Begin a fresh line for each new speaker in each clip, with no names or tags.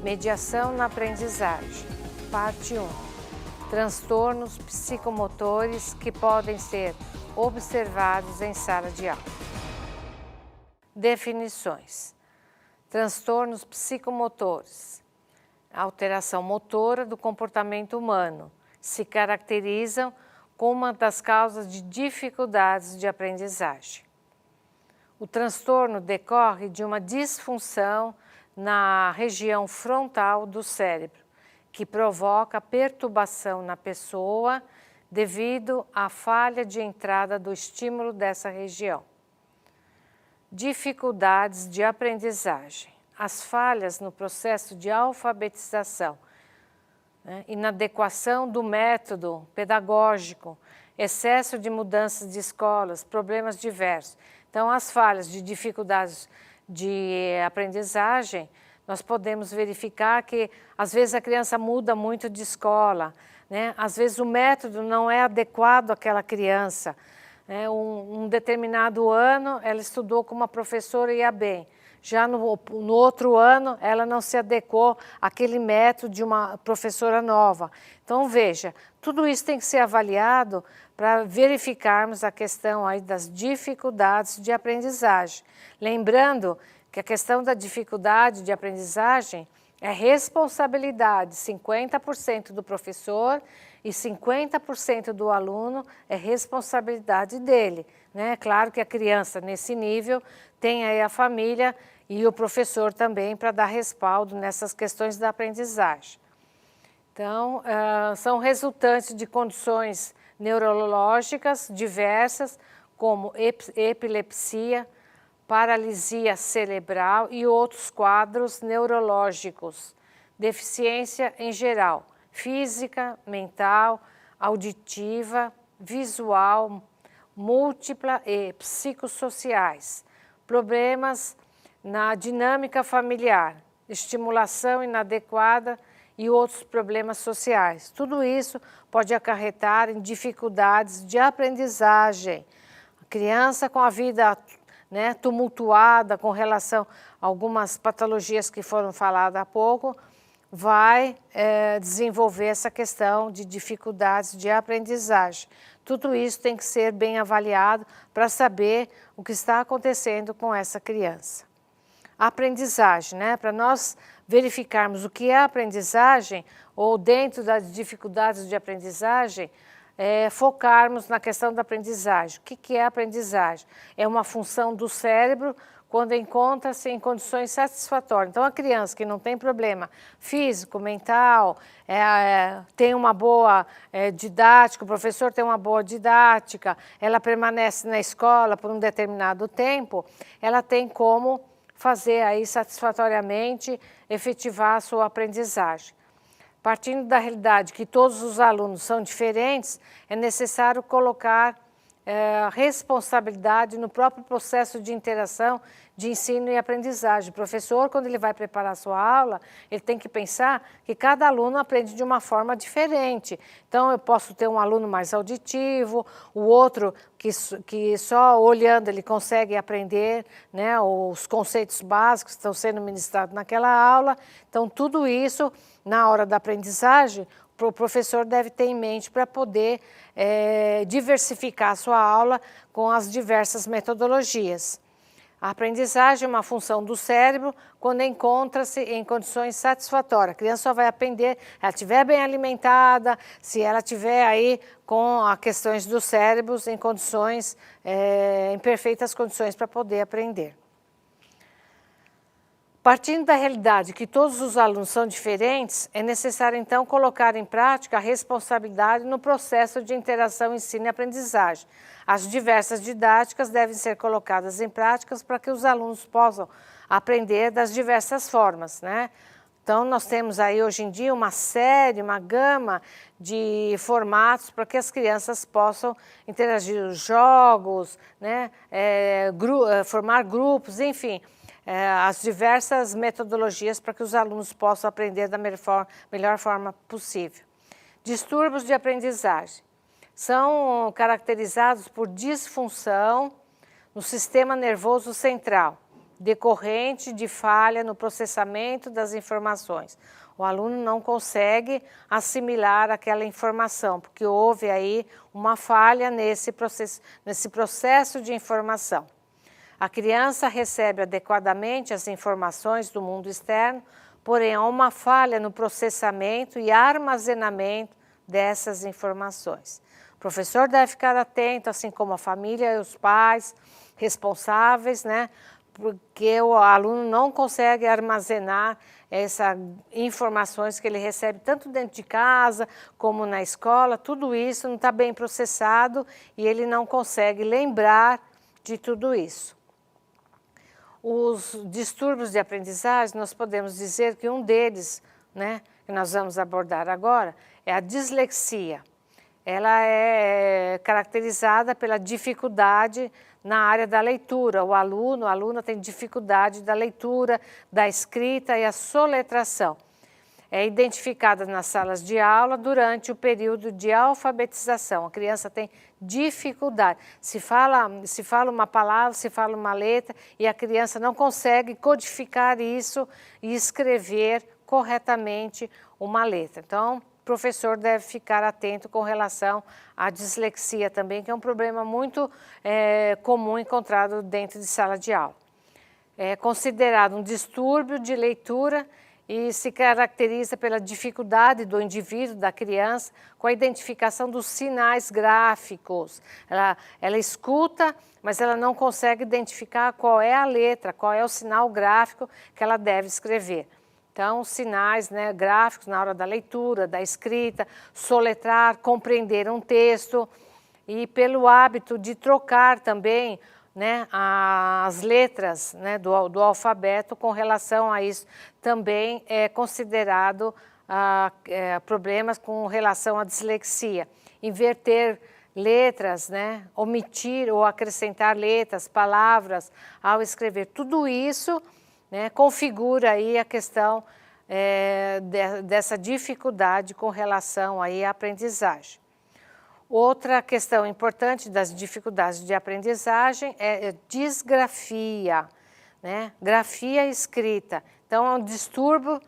Mediação na aprendizagem. Parte 1. Transtornos psicomotores que podem ser observados em sala de aula. Definições. Transtornos psicomotores. Alteração motora do comportamento humano. Se caracterizam como uma das causas de dificuldades de aprendizagem. O transtorno decorre de uma disfunção na região frontal do cérebro, que provoca perturbação na pessoa devido à falha de entrada do estímulo dessa região. Dificuldades de aprendizagem. As falhas no processo de alfabetização, inadequação do método pedagógico, excesso de mudanças de escolas, problemas diversos. Então, as falhas de dificuldades de aprendizagem, nós podemos verificar que, às vezes, a criança muda muito de escola, às vezes o método não é adequado àquela criança. Um determinado ano, ela estudou com uma professora e ia bem. Já no outro ano, ela não se adequou àquele método de uma professora nova. Então, veja, tudo isso tem que ser avaliado para verificarmos a questão aí das dificuldades de aprendizagem. Lembrando que a questão da dificuldade de aprendizagem é responsabilidade, 50% do professor e 50% do aluno é responsabilidade dele. Claro que a criança, nesse nível, tem aí a família e o professor também para dar respaldo nessas questões da aprendizagem. Então, são resultantes de condições neurológicas diversas, como epilepsia, paralisia cerebral e outros quadros neurológicos, deficiência em geral, física, mental, auditiva, visual, múltipla e psicossociais, problemas na dinâmica familiar, estimulação inadequada e outros problemas sociais. Tudo isso pode acarretar em dificuldades de aprendizagem. A criança com a vida tumultuada com relação a algumas patologias que foram faladas há pouco, vai desenvolver essa questão de dificuldades de aprendizagem. Tudo isso tem que ser bem avaliado para saber o que está acontecendo com essa criança. A aprendizagem, para nós verificarmos o que é aprendizagem, ou dentro das dificuldades de aprendizagem, focarmos na questão da aprendizagem. O que é aprendizagem? É uma função do cérebro quando encontra-se em condições satisfatórias. Então, a criança que não tem problema físico, mental, tem uma boa didática, o professor tem uma boa didática, ela permanece na escola por um determinado tempo, ela tem como fazer aí satisfatoriamente, efetivar a sua aprendizagem. Partindo da realidade que todos os alunos são diferentes, é necessário colocar responsabilidade no próprio processo de interação de ensino e aprendizagem. O professor, quando ele vai preparar a sua aula, ele tem que pensar que cada aluno aprende de uma forma diferente. Então, eu posso ter um aluno mais auditivo, o outro que só olhando ele consegue aprender os conceitos básicos que estão sendo ministrados naquela aula. Então, tudo isso, na hora da aprendizagem, o professor deve ter em mente para poder diversificar a sua aula com as diversas metodologias. A aprendizagem é uma função do cérebro quando encontra-se em condições satisfatórias. A criança só vai aprender se ela estiver bem alimentada, se ela estiver aí com as questões dos cérebros em condições, em perfeitas condições para poder aprender. Partindo da realidade que todos os alunos são diferentes, é necessário, então, colocar em prática a responsabilidade no processo de interação, ensino e aprendizagem. As diversas didáticas devem ser colocadas em práticas para que os alunos possam aprender das diversas formas, Então, nós temos aí, hoje em dia, uma série, uma gama de formatos para que as crianças possam interagir, jogos, formar grupos, enfim, as diversas metodologias para que os alunos possam aprender da melhor forma possível. Distúrbios de aprendizagem são caracterizados por disfunção no sistema nervoso central, decorrente de falha no processamento das informações. O aluno não consegue assimilar aquela informação, porque houve aí uma falha nesse processo de informação. A criança recebe adequadamente as informações do mundo externo, porém há uma falha no processamento e armazenamento dessas informações. O professor deve ficar atento, assim como a família e os pais responsáveis, né? Porque o aluno não consegue armazenar essas informações que ele recebe tanto dentro de casa como na escola, tudo isso não está bem processado e ele não consegue lembrar de tudo isso. Os distúrbios de aprendizagem, nós podemos dizer que um deles, né, que nós vamos abordar agora, é a dislexia. Ela é caracterizada pela dificuldade na área da leitura. A aluna tem dificuldade da leitura, da escrita e a soletração. É identificada nas salas de aula durante o período de alfabetização. A criança tem dificuldade. Se fala uma palavra, se fala uma letra e a criança não consegue codificar isso e escrever corretamente uma letra. Então, o professor deve ficar atento com relação à dislexia também, que é um problema muito comum encontrado dentro de sala de aula. É considerado um distúrbio de leitura e se caracteriza pela dificuldade do indivíduo, da criança, com a identificação dos sinais gráficos. Ela escuta, mas ela não consegue identificar qual é a letra, qual é o sinal gráfico que ela deve escrever. Então, os sinais, né, gráficos na hora da leitura, da escrita, soletrar, compreender um texto e pelo hábito de trocar também, né, as letras, né, do alfabeto com relação a isso, também é considerado problemas com relação à dislexia. Inverter letras, né, omitir ou acrescentar letras, palavras ao escrever, tudo isso, né, configura aí a questão dessa dificuldade com relação aí à aprendizagem. Outra questão importante das dificuldades de aprendizagem é disgrafia, né? Grafia escrita. Então, é um distúrbio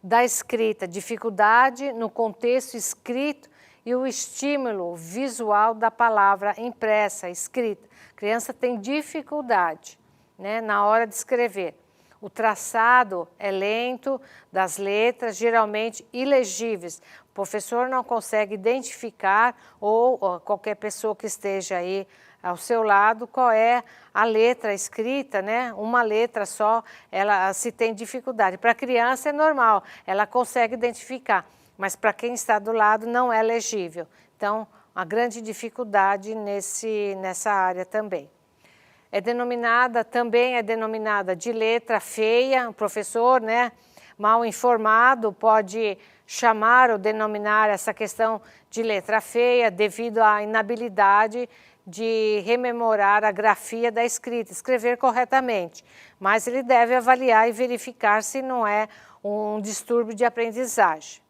da escrita, dificuldade no contexto escrito e o estímulo visual da palavra impressa, escrita. A criança tem dificuldade, né, na hora de escrever. O traçado é lento das letras, geralmente ilegíveis. O professor não consegue identificar, ou qualquer pessoa que esteja aí ao seu lado, qual é a letra escrita, né? Uma letra só, ela se tem dificuldade. Para a criança é normal, ela consegue identificar, mas para quem está do lado não é legível. Então, a grande dificuldade nessa área também. Também é denominada de letra feia. O professor, né, mal informado, pode chamar ou denominar essa questão de letra feia devido à inabilidade de rememorar a grafia da escrita, escrever corretamente. Mas ele deve avaliar e verificar se não é um distúrbio de aprendizagem.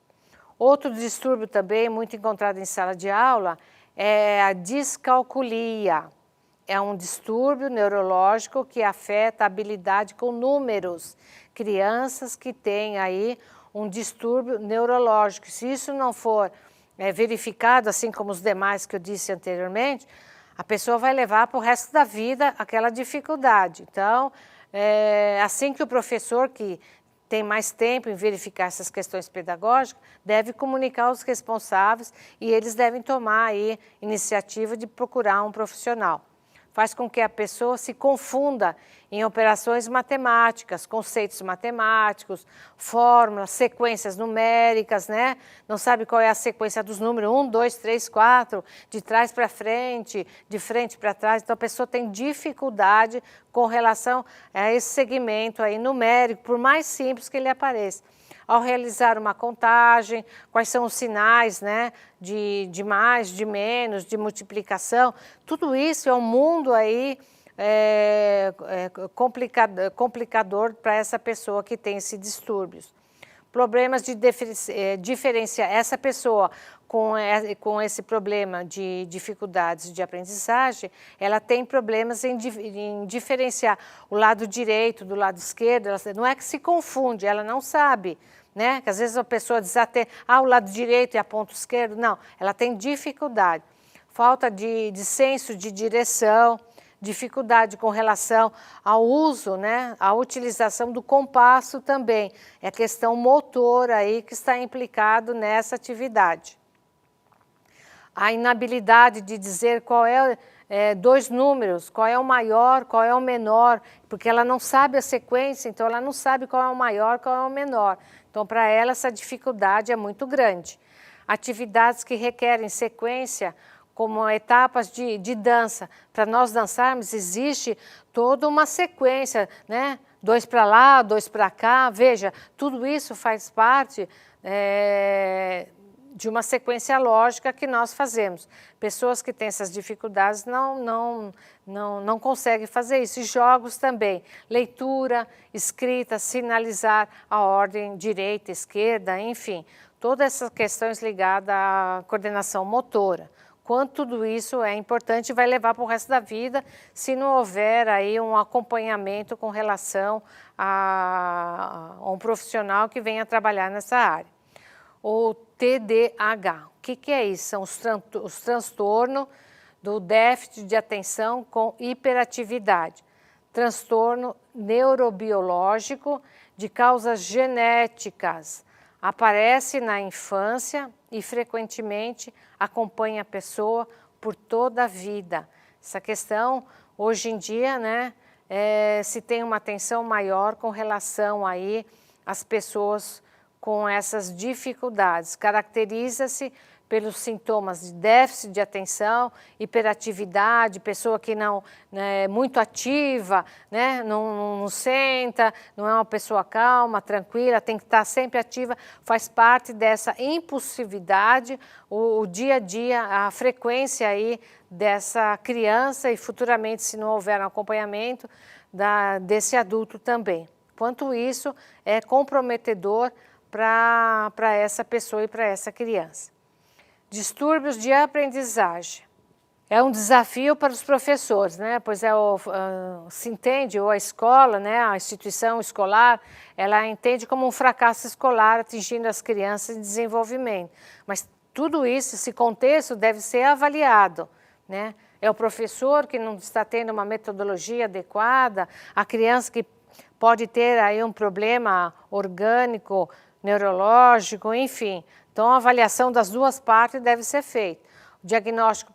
Outro distúrbio também muito encontrado em sala de aula é a descalculia. É um distúrbio neurológico que afeta a habilidade com números. Crianças que têm aí um distúrbio neurológico. Se isso não for verificado, assim como os demais que eu disse anteriormente, a pessoa vai levar para o resto da vida aquela dificuldade. Então, assim que o professor que tem mais tempo em verificar essas questões pedagógicas, deve comunicar aos responsáveis e eles devem tomar aí iniciativa de procurar um profissional. Faz com que a pessoa se confunda em operações matemáticas, conceitos matemáticos, fórmulas, sequências numéricas, né? Não sabe qual é a sequência dos números, 1, 2, 3, 4, de trás para frente, de frente para trás. Então, a pessoa tem dificuldade com relação a esse segmento aí numérico, por mais simples que ele apareça. Ao realizar uma contagem, quais são os sinais, né, de mais, de menos, de multiplicação, tudo isso é um mundo aí complicador para essa pessoa que tem esses distúrbios. problemas de diferenciar essa pessoa com esse problema de dificuldades de aprendizagem, ela tem problemas em diferenciar o lado direito do lado esquerdo. Não é que se confunde, ela não sabe, né? Que às vezes a pessoa diz até, o lado direito é a ponto esquerdo. Não, ela tem dificuldade, falta de senso de direção, dificuldade com relação ao uso, né, a utilização do compasso também. É questão motora aí que está implicado nessa atividade. A inabilidade de dizer qual é, dois números, qual é o maior, qual é o menor, porque ela não sabe a sequência, então ela não sabe qual é o maior, qual é o menor. Então, para ela, essa dificuldade é muito grande. Atividades que requerem sequência, como etapas de dança. Para nós dançarmos, existe toda uma sequência, né? 2 para lá, 2 para cá. Veja, tudo isso faz parte de uma sequência lógica que nós fazemos. Pessoas que têm essas dificuldades não conseguem fazer isso. E jogos também. Leitura, escrita, sinalizar a ordem direita, esquerda, enfim. Todas essas questões ligadas à coordenação motora. Quanto tudo isso é importante e vai levar para o resto da vida se não houver aí um acompanhamento com relação a um profissional que venha trabalhar nessa área. O TDAH, o que é isso? São os transtornos do déficit de atenção com hiperatividade. Transtorno neurobiológico de causas genéticas. Aparece na infância e frequentemente acompanha a pessoa por toda a vida. Essa questão, hoje em dia, né, se tem uma atenção maior com relação aí às pessoas com essas dificuldades. Caracteriza-se pelos sintomas de déficit de atenção, hiperatividade, pessoa que não é muito ativa, né? Não senta, não é uma pessoa calma, tranquila, tem que estar sempre ativa, faz parte dessa impulsividade, o dia a dia, a frequência aí dessa criança e futuramente, se não houver um acompanhamento, desse adulto também. Quanto isso é comprometedor para essa pessoa e para essa criança. Distúrbios de aprendizagem. É um desafio para os professores, né? Pois se entende, ou a escola, né? A instituição escolar, ela entende como um fracasso escolar atingindo as crianças em desenvolvimento. Mas tudo isso, esse contexto deve ser avaliado, né? É o professor que não está tendo uma metodologia adequada, a criança que pode ter aí um problema orgânico, neurológico, enfim. Então, a avaliação das duas partes deve ser feita. O diagnóstico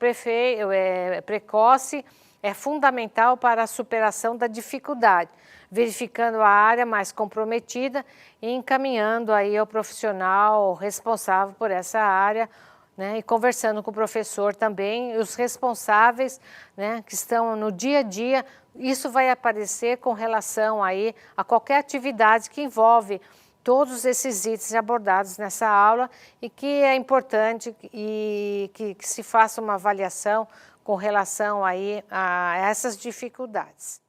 precoce é fundamental para a superação da dificuldade, verificando a área mais comprometida e encaminhando aí ao profissional responsável por essa área, né, e conversando com o professor também, e os responsáveis, né, que estão no dia a dia. Isso vai aparecer com relação aí a qualquer atividade que envolve todos esses itens abordados nessa aula e que é importante e que se faça uma avaliação com relação aí a essas dificuldades.